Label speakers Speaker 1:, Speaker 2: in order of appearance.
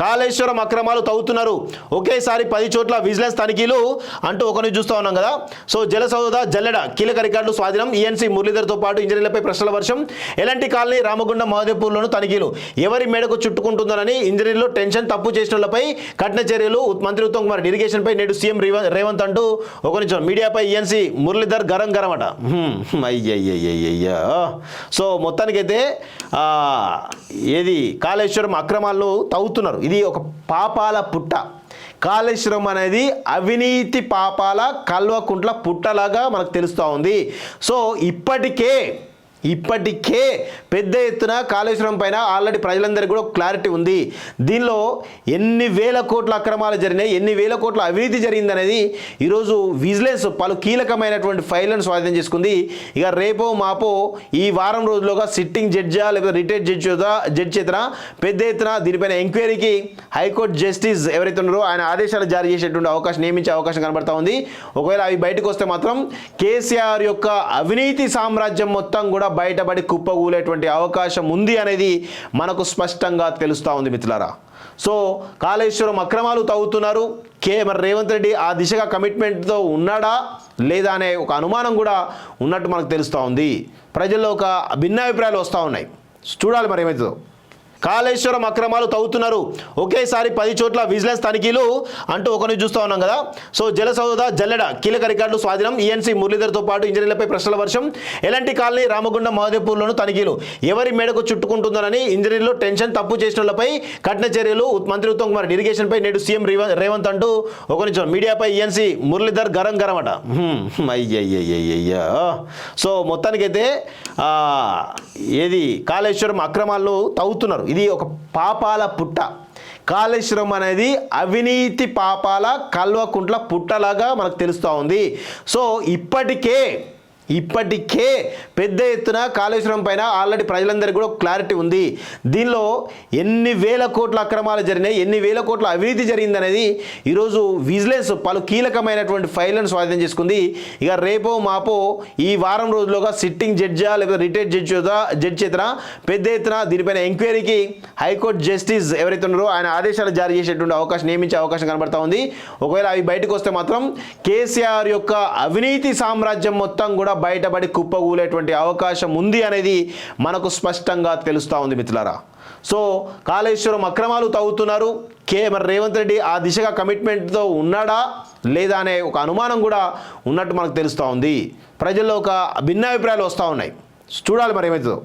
Speaker 1: కాళేశ్వరం అక్రమాలు తవ్వుతున్నారు, ఒకేసారి 10 చోట్ల విజిలెన్స్ తనిఖీలు అంటూ ఒకరిని చూస్తూ ఉన్నాం కదా. సో జలసౌధ జల్లెడ కీలక రికార్డులు స్వాధీనం, ఈఎన్సీ మురళీధర్తో పాటు ఇంజనీర్లపై ప్రశ్నల వర్షం, ఎలాంటి కాలనీ రామగుండం మహదేవ్పూర్లోనూ తనిఖీలు, ఎవరి మేడకు చుట్టుకుంటుందోనని ఇంజనీర్లు టెన్షన్, తప్పు చేసిన వాళ్ళపై కఠిన చర్యలు, మంత్రి ఉత్తమ్ కుమార్ ఇరిగేషన్పై నేడు సీఎం రేవంత్ అంటూ ఒకరిని మీడియాపై ఈఎన్సీ మురళీధర్ గరం అట. అయ్యయ్యయ్యయ్యా. సో మొత్తానికైతే ఏది కాళేశ్వరం అక్రమాలను తవ్వుతున్నారు, ఇది ఒక పాపాల పుట్ట. కాళేశ్వరం అనేది అవినీతి పాపాల కల్వకుంట్ల పుట్టలాగా మనకు తెలుస్తూ ఉంది. సో ఇప్పటికే పెద్ద ఎత్తున కాళేశ్వరం పైన ఆల్రెడీ ప్రజలందరికీ కూడా క్లారిటీ ఉంది. దీనిలో ఎన్ని వేల కోట్ల అక్రమాలు జరిగినాయి, ఎన్ని వేల కోట్ల అవినీతి జరిగింది అనేది ఈరోజు విజిలెన్స్ పలు కీలకమైనటువంటి ఫైళ్లను స్వాధీనం చేసుకుంది. ఇక రేపో మాపో ఈ వారం రోజులుగా సిట్టింగ్ జడ్జా లేకపోతే రిటైర్డ్ జడ్జి చేతన పెద్ద ఎత్తున దీనిపైన ఎంక్వైరీకి హైకోర్టు జస్టిస్ ఎవరైతే ఉన్నారో ఆయన ఆదేశాలు జారీ చేసేటువంటి నియమించే అవకాశం కనబడతా ఉంది. ఒకవేళ అవి బయటకు వస్తే మాత్రం కేసీఆర్ యొక్క అవినీతి సామ్రాజ్యం మొత్తం కూడా బయటపడి కుప్పగూలేటువంటి అవకాశం ఉంది అనేది మనకు స్పష్టంగా తెలుస్తూ ఉంది మిత్రులారా. సో కాళేశ్వరం అక్రమాలు తవ్వుతున్నారు, మరి రేవంత్ రెడ్డి ఆ దిశగా కమిట్మెంట్తో ఉన్నాడా లేదా అనే ఒక అనుమానం కూడా ఉన్నట్టు మనకు తెలుస్తూ ఉంది. ప్రజల్లో ఒక భిన్నాభిప్రాయాలు వస్తూ ఉన్నాయి, చూడాలి మరి ఏమవుతుందో. కాళేశ్వరం అక్రమాలు తవ్వుతున్నారు, ఒకేసారి 10 చోట్ల విజిలెన్స్ తనిఖీలు అంటూ ఒకరిని చూస్తూ ఉన్నాం కదా. సో జలసౌధ జల్లెడ కీలక రికార్డులు స్వాధీనం, ఈఎన్సీ మురళీధర్తో పాటు ఇంజనీర్లపై ప్రశ్నల వర్షం, ఎలాంటి కాలనీ రామగుండం మహదేవ్పూర్లోనూ తనిఖీలు, ఎవరి మేడకు చుట్టుకుంటుందోనని ఇంజనీర్లు టెన్షన్, తప్పు చేసిన వాళ్ళపై కఠిన చర్యలు, మంత్రి ఉత్తమ్ కుమార్ ఇరిగేషన్పై నేడు సీఎం రేవంత్ అంటూ ఒకరిని మీడియాపై ఈఎన్సీ మురళీధర్ గరం అట. అయ్యయ్యయ్యయ్యా. సో మొత్తానికైతే ఏది కాళేశ్వరం అక్రమాలను తవ్వుతున్నారు, ఇది ఒక పాపాల పుట్ట. కాళేశ్వరం అనేది అవినీతి పాపాల కల్వకుంట్ల పుట్టలాగా మనకు తెలుస్తూ ఉంది. సో ఇప్పటికే పెద్ద ఎత్తున కాళేశ్వరం పైన ఆల్రెడీ ప్రజలందరికీ కూడా క్లారిటీ ఉంది. దీనిలో ఎన్ని వేల కోట్ల అక్రమాలు జరిగినాయి, ఎన్ని వేల కోట్ల అవినీతి జరిగింది అనేది ఈరోజు విజిలెన్స్ పలు కీలకమైనటువంటి ఫైళ్లను స్వాధీనం చేసుకుంది. ఇక రేపో మాపో ఈ వారం రోజులుగా సిట్టింగ్ జడ్జా లేకపోతే రిటైర్డ్ జడ్జి చేతన పెద్ద ఎత్తున దీనిపైన ఎంక్వైరీకి హైకోర్టు జస్టిస్ ఎవరైతే ఉన్నారో ఆయన ఆదేశాలు జారీ చేసేటువంటి నియమించే అవకాశం కనబడతా ఉంది. ఒకవేళ అవి బయటకు వస్తే మాత్రం కేసీఆర్ యొక్క అవినీతి సామ్రాజ్యం మొత్తం కూడా బయటపడి కుప్పగూలేటువంటి అవకాశం ఉంది అనేది మనకు స్పష్టంగా తెలుస్తూ ఉంది మిత్రులారా. సో కాళేశ్వరం అక్రమాలు తవ్వుతున్నారు, మరి రేవంత్ రెడ్డి ఆ దిశగా కమిట్మెంట్తో ఉన్నాడా లేదా అనే ఒక అనుమానం కూడా ఉన్నట్టు మనకు తెలుస్తూ ఉంది. ప్రజల్లో ఒక భిన్నాభిప్రాయాలు వస్తూ ఉన్నాయి, చూడాలి మరి ఏమవుతుందో.